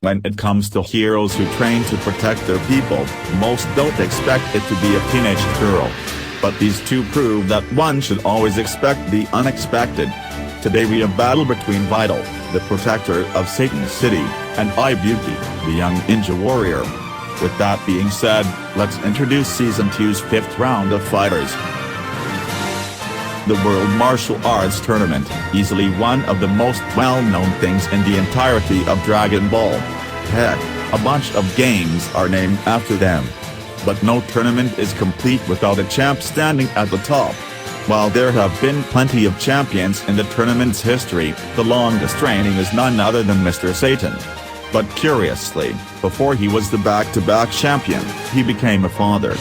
When it comes to heroes who train to protect their people, most don't expect it to be a teenage girl. But these two prove that one should always expect the unexpected. Today we have battle between VIDEL, the protector of Satan's city, and IBUKI, the young ninja warrior. With that being said, let's introduce Season 2's 5th round of fighters. The World Martial Arts Tournament, easily one of the most well-known things in the entirety of Dragon Ball. Heck, a bunch of games are named after them. But no tournament is complete without a champ standing at the top. While there have been plenty of champions in the tournament's history, the longest reigning is none other than Mr. Satan. But curiously, before he was the back-to-back champion, he became a father.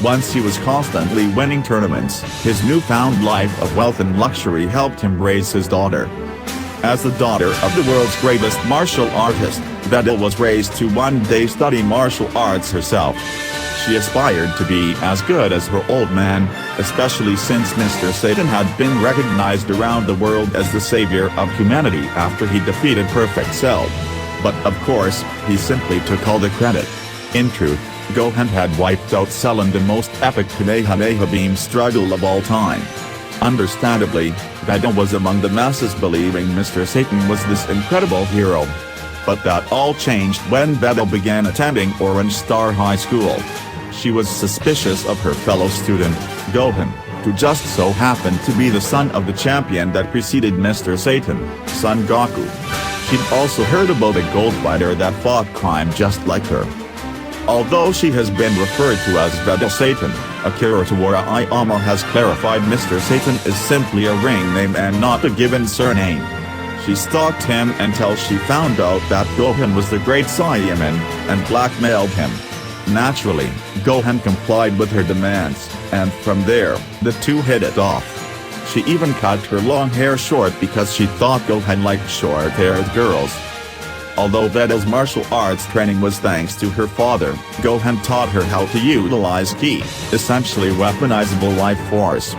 Once he was constantly winning tournaments, his newfound life of wealth and luxury helped him raise his daughter. As the daughter of the world's greatest martial artist, VIDEL was raised to one day study martial arts herself. She aspired to be as good as her old man, especially since Mr. Satan had been recognized around the world as the savior of humanity after he defeated Perfect Cell. But of course, he simply took all the credit. In truth, Gohan had wiped out Cell in the most epic Kamehameha beam struggle of all time. Understandably, VIDEL was among the masses believing Mr. Satan was this incredible hero. But that all changed when VIDEL began attending Orange Star High School. She was suspicious of her fellow student, Gohan, who just so happened to be the son of the champion that preceded Mr. Satan, Son Goku. She'd also heard about a gold fighter that fought crime just like her. Although she has been referred to as VIDEL Satan, Akira Tawara Iyama has clarified Mr. Satan is simply a ring name and not a given surname. She stalked him until she found out that Gohan was the Great Saiyaman, and blackmailed him. Naturally, Gohan complied with her demands, and from there, the two hit it off. She even cut her long hair short because she thought Gohan liked short-haired girls. Although VIDEL's martial arts training was thanks to her father, Gohan taught her how to utilize ki, essentially weaponizable life force.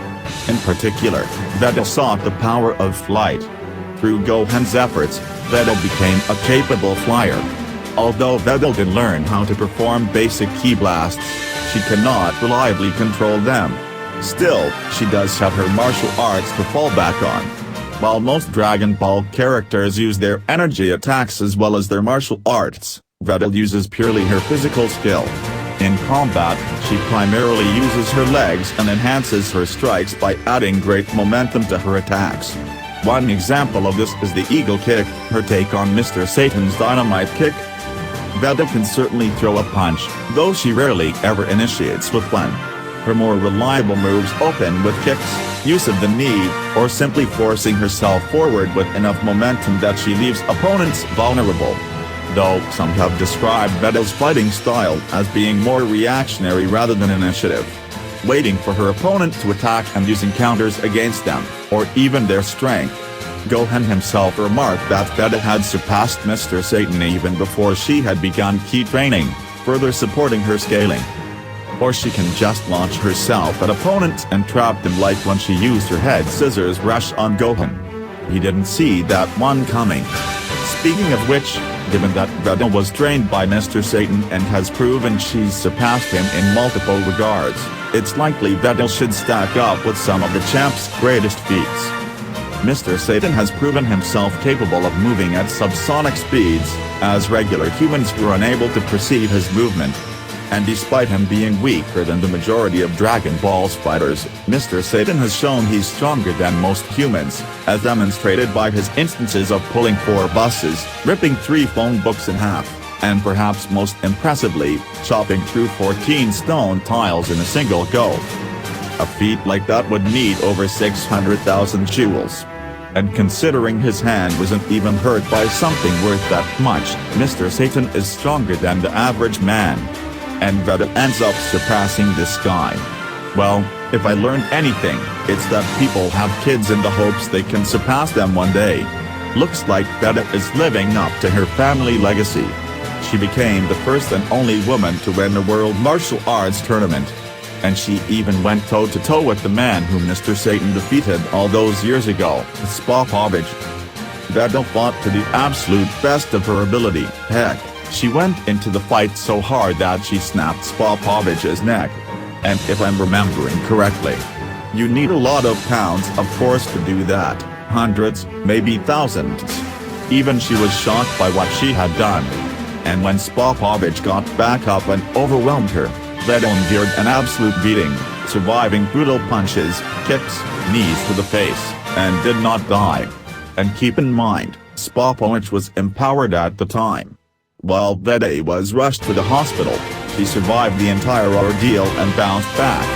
In particular, VIDEL sought the power of flight. Through Gohan's efforts, VIDEL became a capable flyer. Although VIDEL did learn how to perform basic ki blasts, she cannot reliably control them. Still, she does have her martial arts to fall back on. While most Dragon Ball characters use their energy attacks as well as their martial arts, VIDEL uses purely her physical skill. In combat, she primarily uses her legs and enhances her strikes by adding great momentum to her attacks. One example of this is the Eagle Kick, her take on Mr. Satan's Dynamite Kick. VIDEL can certainly throw a punch, though she rarely ever initiates with one. Her more reliable moves open with kicks, use of the knee, or simply forcing herself forward with enough momentum that she leaves opponents vulnerable. Though some have described VIDEL's fighting style as being more reactionary rather than initiative, waiting for her opponent to attack and using counters against them, or even their strength. Gohan himself remarked that VIDEL had surpassed Mr. Satan even before she had begun ki training, further supporting her scaling. Or she can just launch herself at opponents and trap them, like when she used her head scissors rush on Gohan. He didn't see that one coming. Speaking of which, given that VIDEL was trained by Mr. Satan and has proven she's surpassed him in multiple regards, it's likely VIDEL should stack up with some of the champ's greatest feats. Mr. Satan has proven himself capable of moving at subsonic speeds, as regular humans were unable to perceive his movement. And despite him being weaker than the majority of Dragon Ball's fighters, Mr. Satan has shown he's stronger than most humans, as demonstrated by his instances of pulling 4 buses, ripping 3 phone books in half, and perhaps most impressively, chopping through 14 stone tiles in a single go. A feat like that would need over 600,000 jewels. And considering his hand wasn't even hurt by something worth that much, Mr. Satan is stronger than the average man. And VIDEL ends up surpassing this guy. Well, if I learned anything, it's that people have kids in the hopes they can surpass them one day. Looks like VIDEL is living up to her family legacy. She became the first and only woman to win a World Martial Arts Tournament. And she even went toe-to-toe with the man whom Mr. Satan defeated all those years ago, Spopovich. VIDEL fought to the absolute best of her ability. Heck, She went into the fight so hard that she snapped Spopovich's neck. And if I'm remembering correctly, you need a lot of pounds of force to do that, hundreds, maybe thousands. Even she was shocked by what she had done. And when Spopovich got back up and overwhelmed her, VIDEL endured an absolute beating, surviving brutal punches, kicks, knees to the face, and did not die. And keep in mind, Spopovich was empowered at the time. While VIDEL was rushed to the hospital, she survived the entire ordeal and bounced back.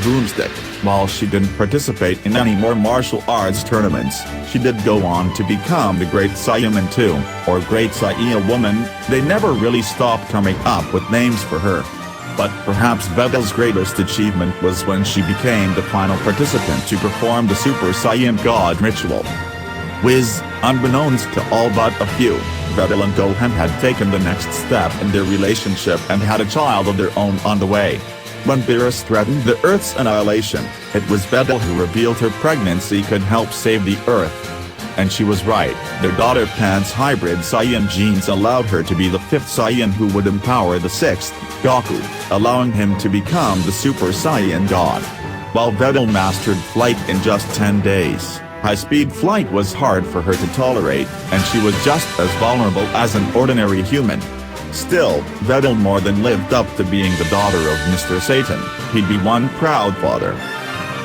Boomstick. While she didn't participate in any more martial arts tournaments, she did go on to become the Great Saiyaman 2, or Great Saiya Woman. They never really stopped coming up with names for her. But perhaps VIDEL's greatest achievement was when she became the final participant to perform the Super Saiyan God ritual. Unbeknownst to all but a few, VIDEL and Gohan had taken the next step in their relationship and had a child of their own on the way. When Beerus threatened the Earth's annihilation, it was VIDEL who revealed her pregnancy could help save the Earth. And she was right. Their daughter Pan's hybrid Saiyan genes allowed her to be the 5th Saiyan who would empower the 6th, Goku, allowing him to become the Super Saiyan God. While VIDEL mastered flight in just 10 days, high-speed flight was hard for her to tolerate, and she was just as vulnerable as an ordinary human. Still, VIDEL more than lived up to being the daughter of Mr. Satan. He'd be one proud father.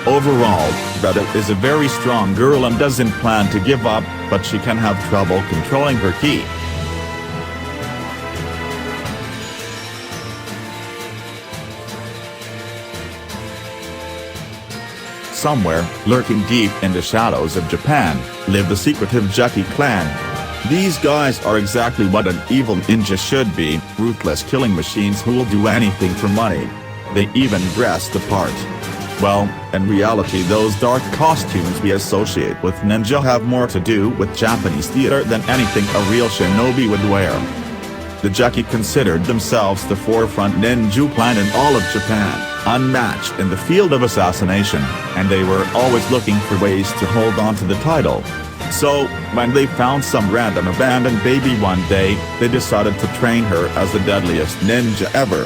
Overall, VIDEL is a very strong girl and doesn't plan to give up, but she can have trouble controlling her ki. Somewhere, lurking deep in the shadows of Japan, live the secretive Jeki clan. These guys are exactly what an evil ninja should be, ruthless killing machines who'll do anything for money. They even dress the part. Well, in reality those dark costumes we associate with ninja have more to do with Japanese theater than anything a real shinobi would wear. The Jeki considered themselves the forefront ninja clan in all of Japan, unmatched in the field of assassination, and they were always looking for ways to hold on to the title. So, when they found some random abandoned baby one day, they decided to train her as the deadliest ninja ever.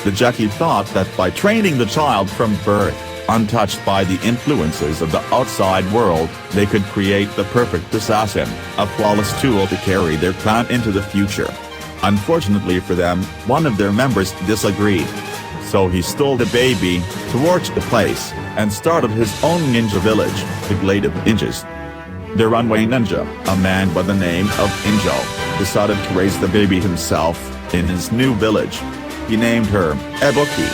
The Jeki thought that by training the child from birth, untouched by the influences of the outside world, they could create the perfect assassin, a flawless tool to carry their clan into the future. Unfortunately for them, one of their members disagreed. So he stole the baby, torched the place, and started his own ninja village, the Glade of Ninjas. The runway ninja, a man by the name of Injo, decided to raise the baby himself, in his new village. He named her, IBUKI.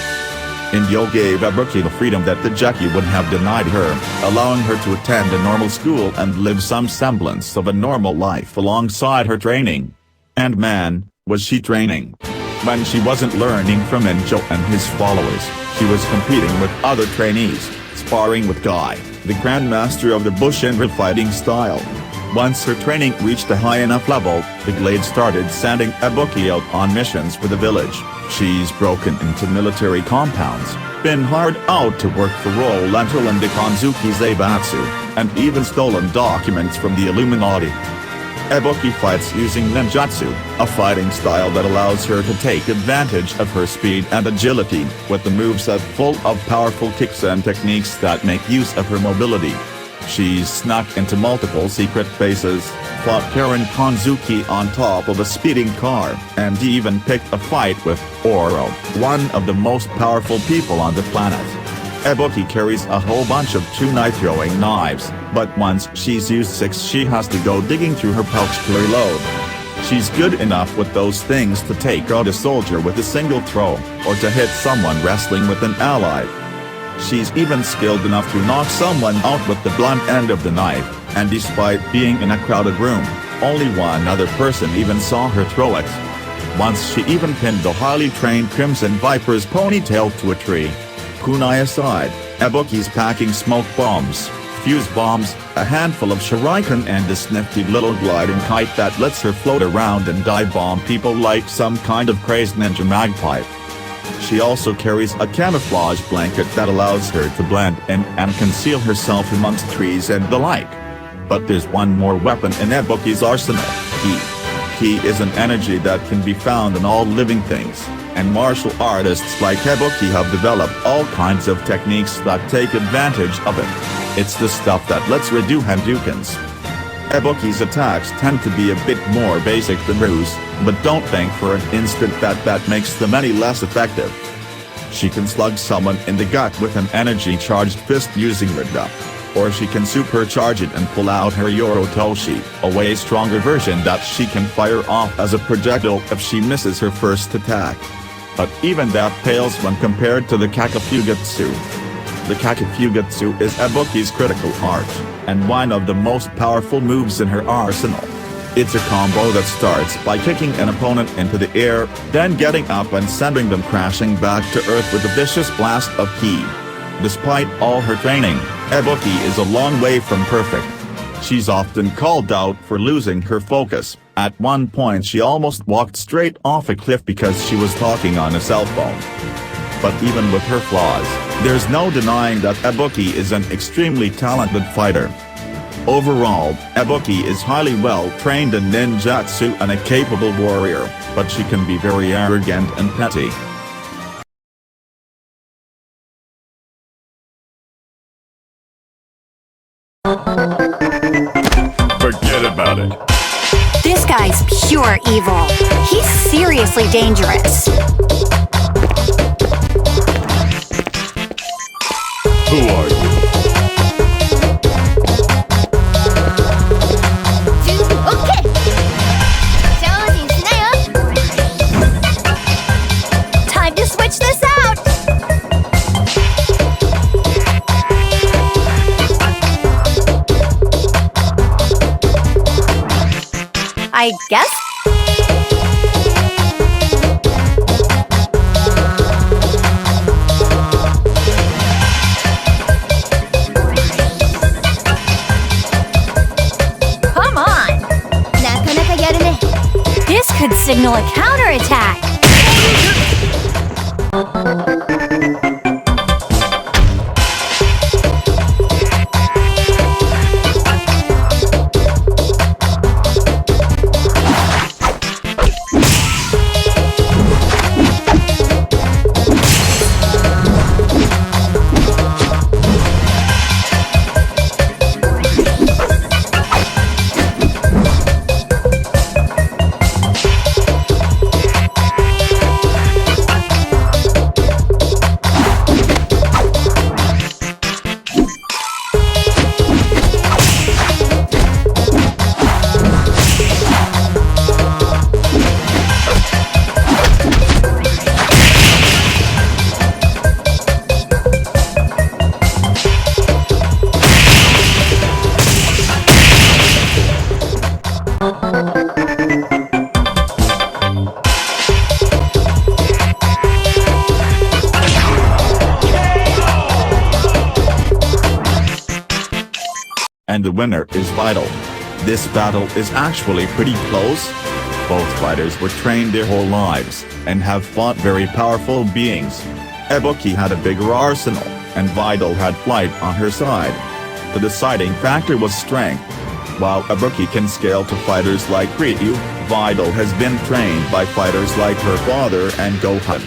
Injo gave IBUKI the freedom that the Jeki would have denied her, allowing her to attend a normal school and live some semblance of a normal life alongside her training. And man, was she training. When she wasn't learning from Injo and his followers, she was competing with other trainees, sparring with Guy, the grandmaster of the Bushinra fighting style. Once her training reached a high enough level, the Glade started sending IBUKI out on missions for the village. She's broken into military compounds, been hired out to work for Roll Lentil and the Konzuki Zaibatsu, and even stolen documents from the Illuminati. IBUKI fights using ninjutsu, a fighting style that allows her to take advantage of her speed and agility, with the moveset full of powerful kicks and techniques that make use of her mobility. She's snuck into multiple secret bases, fought Karen Konzuki on top of a speeding car, and even picked a fight with Oro, one of the most powerful people on the planet. IBUKI carries a whole bunch of kunai-throwing knives, but once she's used 6 she has to go digging through her pouch to reload. She's good enough with those things to take out a soldier with a single throw, or to hit someone wrestling with an ally. She's even skilled enough to knock someone out with the blunt end of the knife, and despite being in a crowded room, only one other person even saw her throw it. Once she even pinned the highly trained Crimson Viper's ponytail to a tree. Kunai aside, IBUKI's packing smoke bombs, fuse bombs, a handful of shuriken and this nifty little gliding kite that lets her float around and dive bomb people like some kind of crazed ninja magpie. She also carries a camouflage blanket that allows her to blend in and conceal herself amongst trees and the like. But there's one more weapon in IBUKI's arsenal, ki. IBUKI is an energy that can be found in all living things, and martial artists like IBUKI have developed all kinds of techniques that take advantage of it. It's the stuff that lets her do Hadoukens. IBUKI's attacks tend to be a bit more basic than Ryu's, but don't think for an instant that makes them any less effective. She can slug someone in the gut with an energy-charged fist using VIDEL. Or she can supercharge it and pull out her Yorotoshi, a way stronger version that she can fire off as a projectile if she misses her first attack. But even that pales when compared to the Kakifujutsu. The Kakifujutsu is IBUKI's critical art, and one of the most powerful moves in her arsenal. It's a combo that starts by kicking an opponent into the air, then getting up and sending them crashing back to earth with a vicious blast of ki. Despite all her training, IBUKI is a long way from perfect. She's often called out for losing her focus. At one point she almost walked straight off a cliff because she was talking on a cell phone. But even with her flaws, there's no denying that IBUKI is an extremely talented fighter. Overall, IBUKI is highly well trained in ninjutsu and a capable warrior, but she can be very arrogant and petty. Forget about it. This guy's pure evil. He's seriously dangerous. Who are you? Okay. Time to switch this out. I guess. Come on. This could signal a counterattack. And the winner is VIDEL. This battle is actually pretty close. Both fighters were trained their whole lives, and have fought very powerful beings. IBUKI had a bigger arsenal, and VIDEL had flight on her side. The deciding factor was strength. While IBUKI can scale to fighters like Ryu, VIDEL has been trained by fighters like her father and Gohan.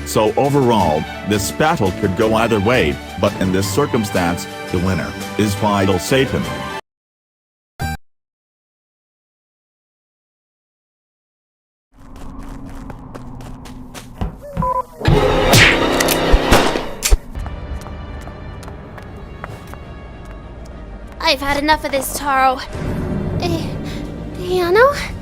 So overall, this battle could go either way, but in this circumstance, the winner is VIDEL Satan. I've had enough of this, Taro. Yano?